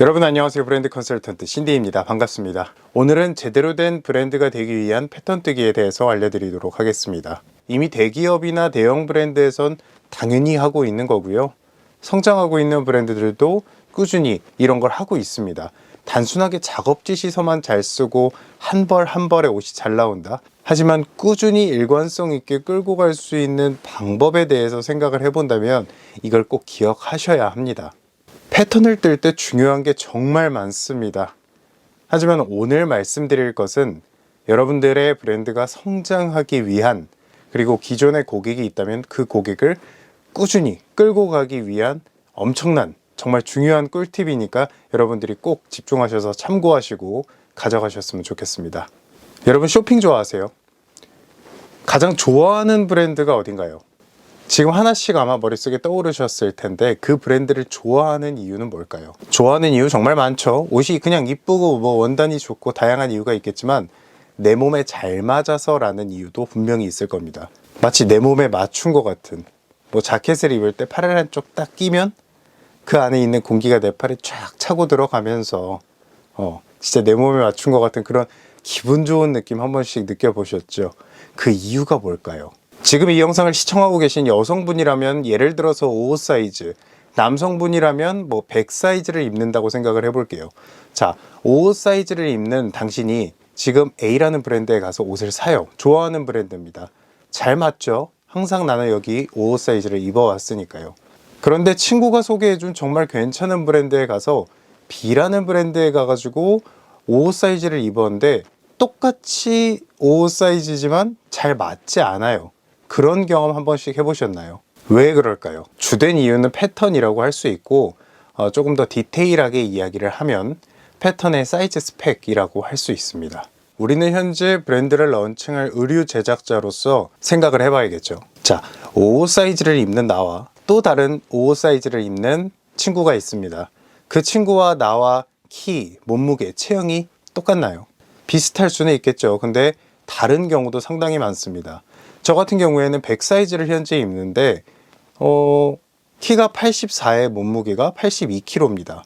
여러분 안녕하세요. 브랜드 컨설턴트 신디입니다. 반갑습니다. 오늘은 제대로 된 브랜드가 되기 위한 패턴 뜨기에 대해서 알려드리도록 하겠습니다. 이미 대기업이나 대형 브랜드에선 당연히 하고 있는 거고요. 성장하고 있는 브랜드들도 꾸준히 이런 걸 하고 있습니다. 단순하게 작업지 시서만 잘 쓰고 한 벌 한 벌에 옷이 잘 나온다. 하지만 꾸준히 일관성 있게 끌고 갈 수 있는 방법에 대해서 생각을 해본다면 이걸 꼭 기억하셔야 합니다. 패턴을 뜰 때 중요한 게 정말 많습니다. 하지만 오늘 말씀드릴 것은 여러분들의 브랜드가 성장하기 위한, 그리고 기존의 고객이 있다면 그 고객을 꾸준히 끌고 가기 위한 엄청난 정말 중요한 꿀팁이니까 여러분들이 꼭 집중하셔서 참고하시고 가져가셨으면 좋겠습니다. 여러분 쇼핑 좋아하세요? 가장 좋아하는 브랜드가 어딘가요? 지금 하나씩 아마 머릿속에 떠오르셨을 텐데 그 브랜드를 좋아하는 이유는 뭘까요? 좋아하는 이유 정말 많죠. 옷이 그냥 이쁘고 원단이 좋고 다양한 이유가 있겠지만 내 몸에 잘 맞아서 라는 이유도 분명히 있을 겁니다. 마치 내 몸에 맞춘 것 같은, 자켓을 입을 때 팔을 한쪽 딱 끼면 그 안에 있는 공기가 내 팔에 쫙 차고 들어가면서 진짜 내 몸에 맞춘 것 같은 그런 기분 좋은 느낌 한 번씩 느껴보셨죠? 그 이유가 뭘까요? 지금 이 영상을 시청하고 계신 여성분이라면 예를 들어서 55 사이즈, 남성분이라면 100 사이즈를 입는다고 생각을 해볼게요. 자, 55 사이즈를 입는 당신이 지금 A라는 브랜드에 가서 옷을 사요. 좋아하는 브랜드입니다. 잘 맞죠? 항상 나는 여기 55 사이즈를 입어왔으니까요. 그런데 친구가 소개해준 정말 괜찮은 브랜드에 가서 B라는 브랜드에 가가지고 55 사이즈를 입었는데 똑같이 55 사이즈지만 잘 맞지 않아요. 그런 경험 한 번씩 해보셨나요? 왜 그럴까요? 주된 이유는 패턴이라고 할 수 있고 조금 더 디테일하게 이야기를 하면 패턴의 사이즈 스펙이라고 할 수 있습니다. 우리는 현재 브랜드를 런칭할 의류 제작자로서 생각을 해봐야겠죠. 자, 55 사이즈를 입는 나와 또 다른 55 사이즈를 입는 친구가 있습니다. 그 친구와 나와 키, 몸무게, 체형이 똑같나요? 비슷할 수는 있겠죠. 근데 다른 경우도 상당히 많습니다. 저 같은 경우에는 100 사이즈를 현재 입는데 키가 84에 몸무게가 82kg입니다.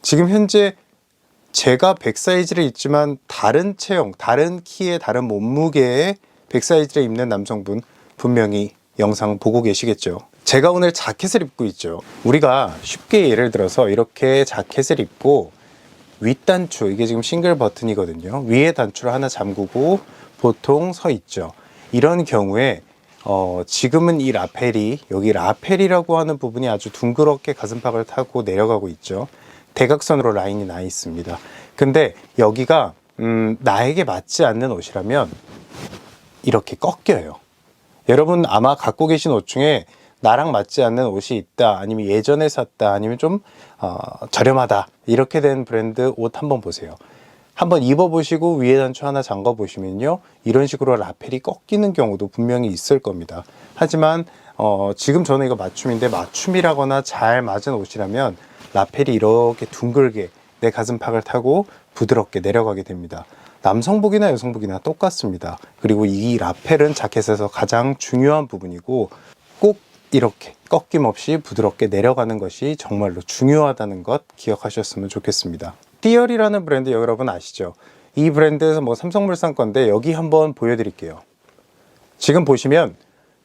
지금 현재 제가 100 사이즈를 입지만 다른 체형, 다른 키에 다른 몸무게의 100 사이즈를 입는 남성분 분명히 영상 보고 계시겠죠. 제가 오늘 자켓을 입고 있죠. 우리가 쉽게 예를 들어서 이렇게 자켓을 입고 윗단추, 이게 지금 싱글 버튼이거든요. 위에 단추를 하나 잠그고 보통 서 있죠. 이런 경우에 지금은 이 라펠이, 여기 라펠이라고 하는 부분이 아주 둥그렇게 가슴팍을 타고 내려가고 있죠. 대각선으로 라인이 나 있습니다. 근데 여기가 나에게 맞지 않는 옷이라면 이렇게 꺾여요. 여러분 아마 갖고 계신 옷 중에 나랑 맞지 않는 옷이 있다, 아니면 예전에 샀다, 아니면 좀 저렴하다, 이렇게 된 브랜드 옷 한번 보세요. 한번 입어보시고 위에 단추 하나 잠가 보시면요, 이런 식으로 라펠이 꺾이는 경우도 분명히 있을 겁니다. 하지만 지금 저는 이거 맞춤인데, 맞춤이라거나 잘 맞은 옷이라면 라펠이 이렇게 둥글게 내 가슴팍을 타고 부드럽게 내려가게 됩니다. 남성복이나 여성복이나 똑같습니다. 그리고 이 라펠은 자켓에서 가장 중요한 부분이고 꼭 이렇게 꺾임없이 부드럽게 내려가는 것이 정말로 중요하다는 것 기억하셨으면 좋겠습니다. 티얼이라는 브랜드 여러분 아시죠? 이 브랜드에서 삼성물산 건데 여기 한번 보여드릴게요. 지금 보시면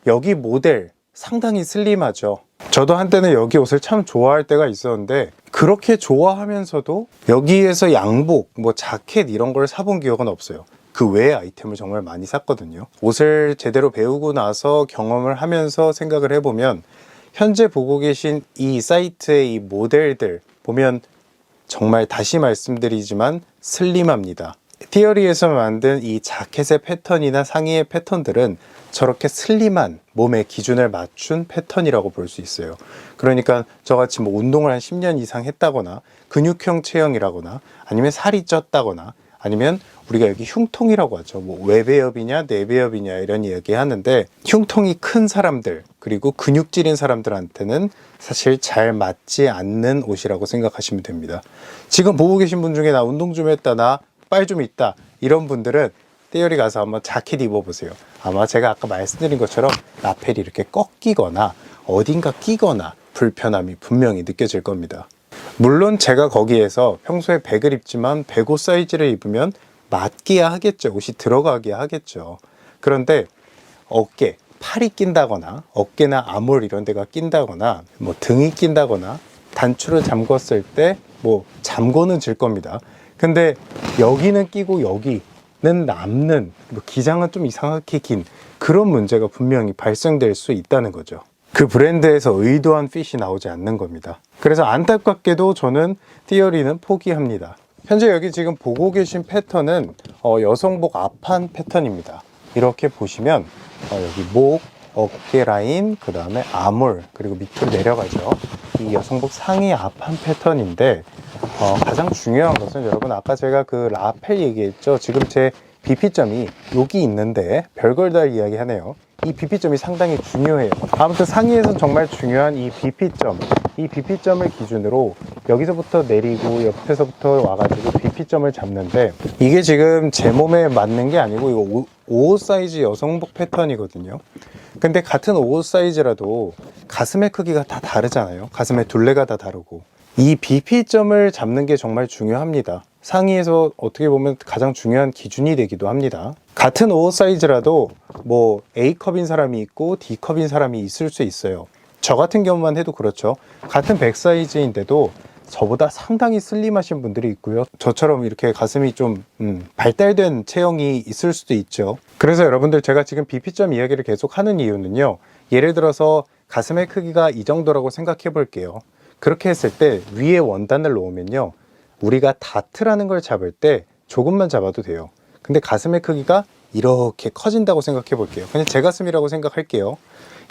여기 모델 상당히 슬림하죠. 저도 한때는 여기 옷을 참 좋아할 때가 있었는데 그렇게 좋아하면서도 여기에서 양복, 자켓 이런 걸 사본 기억은 없어요. 그 외의 아이템을 정말 많이 샀거든요. 옷을 제대로 배우고 나서 경험을 하면서 생각을 해보면 현재 보고 계신 이 사이트의 이 모델들 보면 정말 다시 말씀드리지만 슬림합니다. 티어리에서 만든 이 자켓의 패턴이나 상의의 패턴들은 저렇게 슬림한 몸의 기준을 맞춘 패턴이라고 볼 수 있어요. 그러니까 저같이 운동을 한 10년 이상 했다거나 근육형 체형이라거나 아니면 살이 쪘다거나 아니면 우리가 여기 흉통이라고 하죠. 외배엽이냐 내배엽이냐 이런 이야기 하는데, 흉통이 큰 사람들 그리고 근육질인 사람들한테는 사실 잘 맞지 않는 옷이라고 생각하시면 됩니다. 지금 보고 계신 분 중에 나 운동 좀 했다, 나 빨 좀 있다, 이런 분들은 떼어리 가서 한번 자켓 입어보세요. 아마 제가 아까 말씀드린 것처럼 라펠이 이렇게 꺾이거나 어딘가 끼거나 불편함이 분명히 느껴질 겁니다. 물론 제가 거기에서 평소에 100을 입지만 105 사이즈를 입으면 맞기야 하겠죠. 옷이 들어가기야 하겠죠. 그런데 어깨, 팔이 낀다거나 어깨나 아몰 이런 데가 낀다거나 뭐 등이 낀다거나 단추를 잠궜을 때 뭐 잠궈는 질 겁니다. 근데 여기는 끼고 여기는 남는, 뭐 기장은 좀 이상하게 긴 그런 문제가 분명히 발생될 수 있다는 거죠. 그 브랜드에서 의도한 핏이 나오지 않는 겁니다. 그래서 안타깝게도 저는 띠어리는 포기합니다. 현재 여기 지금 보고 계신 패턴은 여성복 앞판 패턴입니다. 이렇게 보시면 여기 목, 어깨 라인, 그 다음에 아몰, 그리고 밑으로 내려가죠. 이 여성복 상의 앞판 패턴인데 가장 중요한 것은 여러분, 아까 제가 그 라펠 얘기했죠. 지금 제 BP점이 여기 있는데 별걸 다 이야기하네요. 이 BP점이 상당히 중요해요. 아무튼 상의에서 정말 중요한 이 BP점, 이 BP점을 기준으로 여기서부터 내리고 옆에서부터 와가지고 BP점을 잡는데, 이게 지금 제 몸에 맞는 게 아니고 이거 55 사이즈 여성복 패턴이거든요. 근데 같은 55 사이즈라도 가슴의 크기가 다 다르잖아요. 가슴의 둘레가 다 다르고. 이 BP점을 잡는 게 정말 중요합니다. 상의에서 어떻게 보면 가장 중요한 기준이 되기도 합니다. 같은 55 사이즈라도 뭐 A컵인 사람이 있고 D컵인 사람이 있을 수 있어요. 저 같은 경우만 해도 그렇죠. 같은 100 사이즈인데도 저보다 상당히 슬림하신 분들이 있고요. 저처럼 이렇게 가슴이 좀 발달된 체형이 있을 수도 있죠. 그래서 여러분들, 제가 지금 BP점 이야기를 계속 하는 이유는요, 예를 들어서 가슴의 크기가 이 정도라고 생각해 볼게요. 그렇게 했을 때 위에 원단을 놓으면요, 우리가 다트라는 걸 잡을 때 조금만 잡아도 돼요. 근데 가슴의 크기가 이렇게 커진다고 생각해 볼게요. 그냥 제 가슴이라고 생각할게요.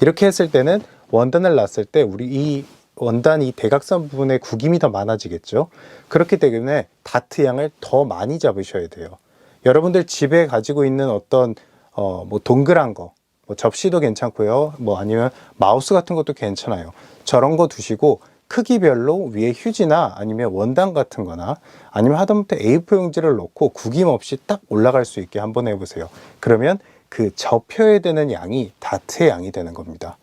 이렇게 했을 때는 원단을 놨을 때 우리 이 원단이 대각선 부분에 구김이 더 많아지겠죠. 그렇기 때문에 다트 양을 더 많이 잡으셔야 돼요. 여러분들 집에 가지고 있는 어떤 뭐 동그란 거, 뭐 접시도 괜찮고요, 뭐 아니면 마우스 같은 것도 괜찮아요. 저런 거 두시고 크기별로 위에 휴지나 아니면 원단 같은 거나 아니면 하다못해 A4 용지를 놓고 구김 없이 딱 올라갈 수 있게 한번 해보세요. 그러면 그 접혀야 되는 양이 다트의 양이 되는 겁니다.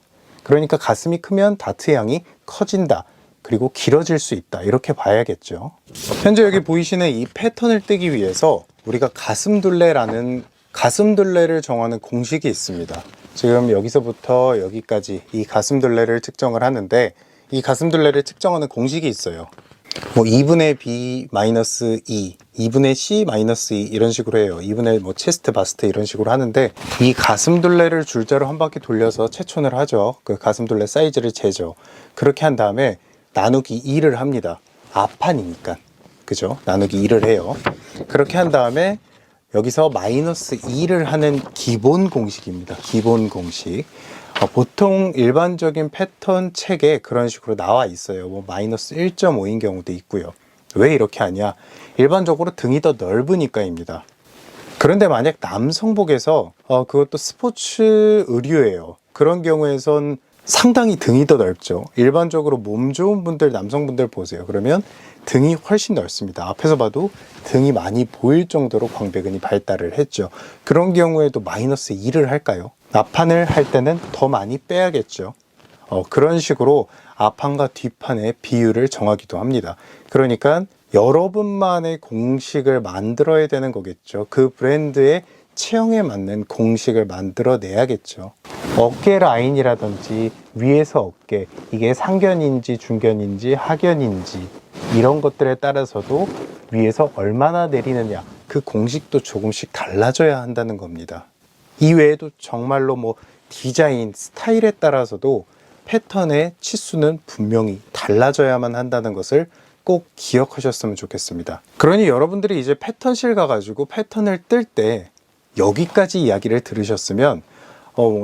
그러니까 가슴이 크면 다트 양이 커진다, 그리고 길어질 수 있다, 이렇게 봐야겠죠. 현재 여기 보이시는 이 패턴을 뜨기 위해서 우리가 가슴둘레라는 가슴둘레를 정하는 공식이 있습니다. 지금 여기서부터 여기까지 이 가슴둘레를 측정을 하는데, 이 가슴둘레를 측정하는 공식이 있어요. 뭐 2분의 B-2, 2분의 C-2 이런 식으로 해요. 2분의 뭐 체스트, 바스트 이런 식으로 하는데, 이 가슴둘레를 줄자로 한 바퀴 돌려서 체촌을 하죠. 그 가슴둘레 사이즈를 재죠. 그렇게 한 다음에 나누기 2를 합니다. 앞판이니까. 그죠? 나누기 2를 해요. 그렇게 한 다음에 여기서 마이너스 2를 하는 기본 공식입니다. 기본 공식. 보통 일반적인 패턴 책에 그런 식으로 나와 있어요. 뭐 마이너스 1.5인 경우도 있고요. 왜 이렇게 하냐? 일반적으로 등이 더 넓으니까입니다. 그런데 만약 남성복에서 그것도 스포츠 의류예요. 그런 경우에선 상당히 등이 더 넓죠. 일반적으로 몸 좋은 분들, 남성분들 보세요. 그러면 등이 훨씬 넓습니다. 앞에서 봐도 등이 많이 보일 정도로 광배근이 발달을 했죠. 그런 경우에도 마이너스 2를 할까요? 앞판을 할 때는 더 많이 빼야겠죠. 그런 식으로 앞판과 뒷판의 비율을 정하기도 합니다. 그러니까 여러분만의 공식을 만들어야 되는 거겠죠. 그 브랜드의 체형에 맞는 공식을 만들어 내야겠죠. 어깨 라인이라든지 위에서 어깨, 이게 상견인지 중견인지 하견인지 이런 것들에 따라서도 위에서 얼마나 내리느냐, 그 공식도 조금씩 달라져야 한다는 겁니다. 이외에도 정말로 뭐 디자인, 스타일에 따라서도 패턴의 치수는 분명히 달라져야만 한다는 것을 꼭 기억하셨으면 좋겠습니다. 그러니 여러분들이 이제 패턴실 가가지고 패턴을 뜰 때 여기까지 이야기를 들으셨으면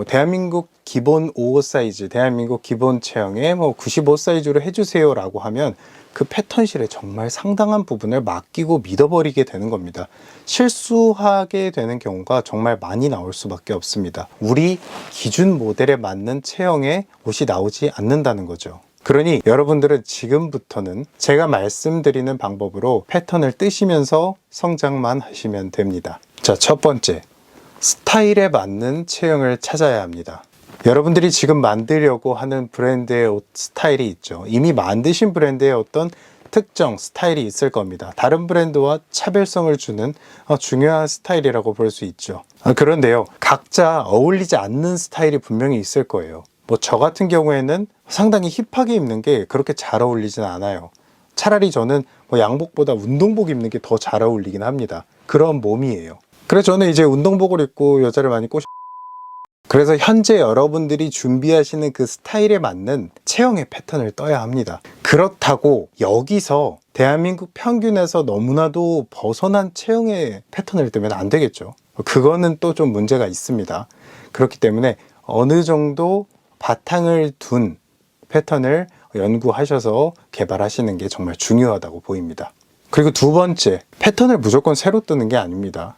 대한민국 기본 55 사이즈, 대한민국 기본 체형에 뭐 95 사이즈로 해주세요 라고 하면 그 패턴실에 정말 상당한 부분을 맡기고 믿어버리게 되는 겁니다. 실수하게 되는 경우가 정말 많이 나올 수밖에 없습니다. 우리 기준 모델에 맞는 체형의 옷이 나오지 않는다는 거죠. 그러니 여러분들은 지금부터는 제가 말씀드리는 방법으로 패턴을 뜨시면서 성장만 하시면 됩니다. 자, 첫 번째, 스타일에 맞는 체형을 찾아야 합니다. 여러분들이 지금 만들려고 하는 브랜드의 옷 스타일이 있죠. 이미 만드신 브랜드의 어떤 특정 스타일이 있을 겁니다. 다른 브랜드와 차별성을 주는 중요한 스타일이라고 볼 수 있죠. 그런데요, 각자 어울리지 않는 스타일이 분명히 있을 거예요. 뭐 저 같은 경우에는 상당히 힙하게 입는 게 그렇게 잘 어울리진 않아요. 차라리 저는 뭐 양복보다 운동복 입는 게 더 잘 어울리긴 합니다. 그런 몸이에요. 그래서 저는 이제 운동복을 입고 여자를 많이 그래서 현재 여러분들이 준비하시는 그 스타일에 맞는 체형의 패턴을 떠야 합니다. 그렇다고 여기서 대한민국 평균에서 너무나도 벗어난 체형의 패턴을 뜨면 안 되겠죠. 그거는 또 좀 문제가 있습니다. 그렇기 때문에 어느 정도 바탕을 둔 패턴을 연구하셔서 개발하시는 게 정말 중요하다고 보입니다. 그리고 두 번째, 패턴을 무조건 새로 뜨는 게 아닙니다.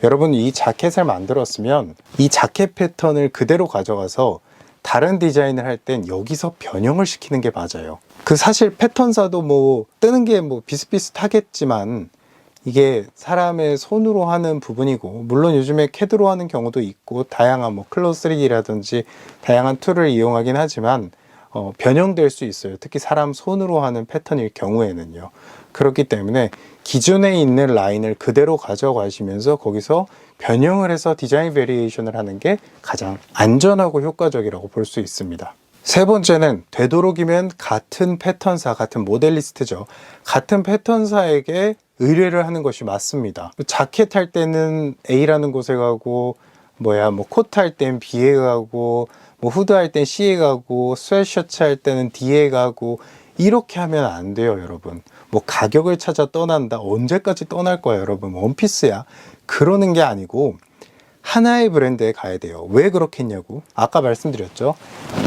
여러분, 이 자켓을 만들었으면 이 자켓 패턴을 그대로 가져가서 다른 디자인을 할 땐 여기서 변형을 시키는 게 맞아요. 그 사실 패턴사도 뭐 뜨는 게 뭐 비슷비슷하겠지만 이게 사람의 손으로 하는 부분이고, 물론 요즘에 CAD로 하는 경우도 있고 다양한 뭐 클로 3D라든지 다양한 툴을 이용하긴 하지만 변형될 수 있어요. 특히 사람 손으로 하는 패턴일 경우에는요. 그렇기 때문에 기존에 있는 라인을 그대로 가져가시면서 거기서 변형을 해서 디자인 베리에이션을 하는 게 가장 안전하고 효과적이라고 볼 수 있습니다. 세 번째는 되도록이면 같은 패턴사, 같은 모델리스트죠. 같은 패턴사에게 의뢰를 하는 것이 맞습니다. 자켓 할 때는 A라는 곳에 가고, 뭐 코트 할 땐 B에 가고, 뭐 후드 할 땐 C에 가고, 스웨트셔츠 할 때는 D에 가고, 이렇게 하면 안 돼요, 여러분. 뭐 가격을 찾아 떠난다. 언제까지 떠날 거야, 여러분. 원피스야. 그러는 게 아니고 하나의 브랜드에 가야 돼요. 왜 그렇게 했냐고. 아까 말씀드렸죠.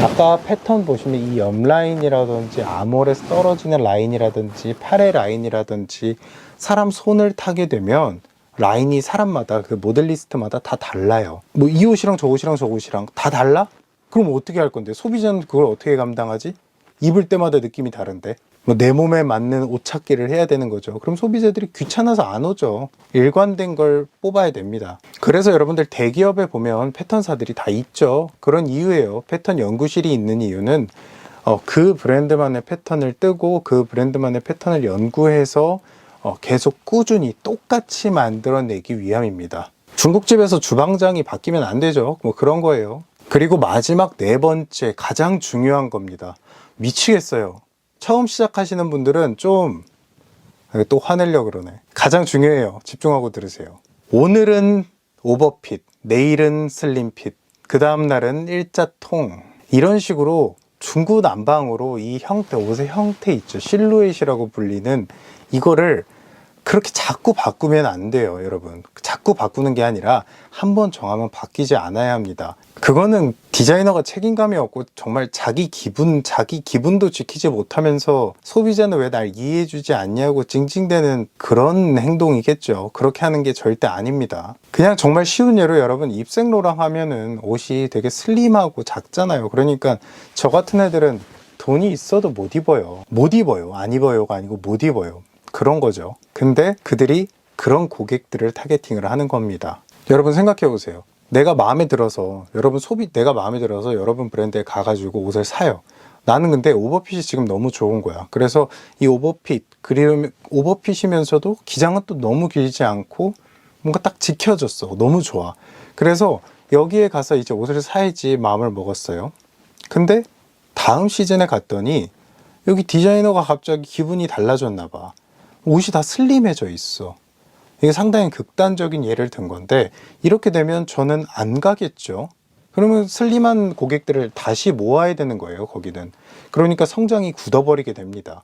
아까 패턴 보시면 이 옆 라인이라든지 아몰에서 떨어지는 라인이라든지 팔의 라인이라든지 사람 손을 타게 되면 라인이 사람마다 그 모델리스트마다 다 달라요. 뭐 이 옷이랑 저 옷이랑 저 옷이랑 다 달라? 그럼 어떻게 할 건데? 소비자는 그걸 어떻게 감당하지? 입을 때마다 느낌이 다른데 뭐 내 몸에 맞는 옷 찾기를 해야 되는 거죠. 그럼 소비자들이 귀찮아서 안 오죠. 일관된 걸 뽑아야 됩니다. 그래서 여러분들 대기업에 보면 패턴사들이 다 있죠. 그런 이유예요. 패턴 연구실이 있는 이유는 그 브랜드만의 패턴을 뜨고 그 브랜드만의 패턴을 연구해서 계속 꾸준히 똑같이 만들어내기 위함입니다. 중국집에서 주방장이 바뀌면 안 되죠. 뭐 그런 거예요. 그리고 마지막 네 번째, 가장 중요한 겁니다. 미치겠어요. 처음 시작하시는 분들은 좀 또 화내려고 그러네. 가장 중요해요. 집중하고 들으세요. 오늘은 오버핏, 내일은 슬림핏, 그 다음 날은 일자통, 이런 식으로 중구난방으로 이 형태, 옷의 형태 있죠. 실루엣이라고 불리는 이거를 그렇게 자꾸 바꾸면 안 돼요, 여러분. 자꾸 바꾸는 게 아니라 한번 정하면 바뀌지 않아야 합니다. 그거는 디자이너가 책임감이 없고 정말 자기 기분도 지키지 못하면서 소비자는 왜 날 이해해주지 않냐고 징징대는 그런 행동이겠죠. 그렇게 하는 게 절대 아닙니다. 그냥 정말 쉬운 예로 여러분, 입생로랑 하면은 옷이 되게 슬림하고 작잖아요. 그러니까 저 같은 애들은 돈이 있어도 못 입어요. 못 입어요. 안 입어요가 아니고 못 입어요. 그런 거죠. 근데 그들이 그런 고객들을 타겟팅을 하는 겁니다. 여러분 생각해 보세요. 내가 마음에 들어서 여러분 브랜드에 가가지고 옷을 사요. 나는 근데 오버핏이 지금 너무 좋은 거야. 그래서 이 오버핏이면서도 기장은 또 너무 길지 않고 뭔가 딱 지켜졌어. 너무 좋아. 그래서 여기에 가서 이제 옷을 사야지 마음을 먹었어요. 근데 다음 시즌에 갔더니 여기 디자이너가 갑자기 기분이 달라졌나 봐. 옷이 다 슬림해져 있어. 이게 상당히 극단적인 예를 든 건데, 이렇게 되면 저는 안 가겠죠. 그러면 슬림한 고객들을 다시 모아야 되는 거예요, 거기는. 그러니까 성장이 굳어버리게 됩니다.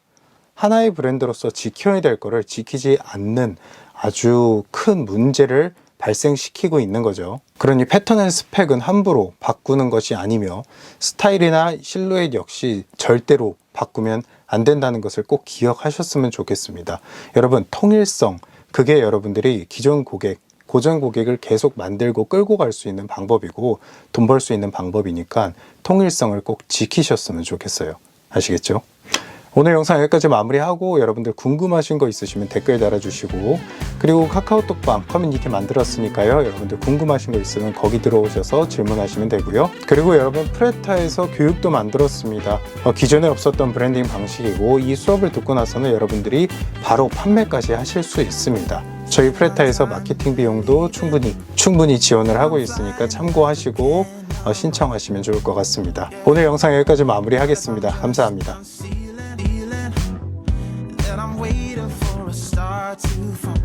하나의 브랜드로서 지켜야 될 거를 지키지 않는 아주 큰 문제를 발생시키고 있는 거죠. 그러니 패턴 앤 스펙은 함부로 바꾸는 것이 아니며 스타일이나 실루엣 역시 절대로 바꾸면 안 된다는 것을 꼭 기억하셨으면 좋겠습니다. 여러분, 통일성, 그게 여러분들이 기존 고객, 고전 고객을 계속 만들고 끌고 갈 수 있는 방법이고 돈 벌 수 있는 방법이니까 통일성을 꼭 지키셨으면 좋겠어요. 아시겠죠? 오늘 영상 여기까지 마무리하고 여러분들 궁금하신 거 있으시면 댓글 달아주시고, 그리고 카카오톡방 커뮤니티 만들었으니까요. 여러분들 궁금하신 거 있으면 거기 들어오셔서 질문하시면 되고요. 그리고 여러분 프레타에서 교육도 만들었습니다. 기존에 없었던 브랜딩 방식이고 이 수업을 듣고 나서는 여러분들이 바로 판매까지 하실 수 있습니다. 저희 프레타에서 마케팅 비용도 충분히 지원을 하고 있으니까 참고하시고 신청하시면 좋을 것 같습니다. 오늘 영상 여기까지 마무리하겠습니다. 감사합니다. I'm waiting for a star to fall.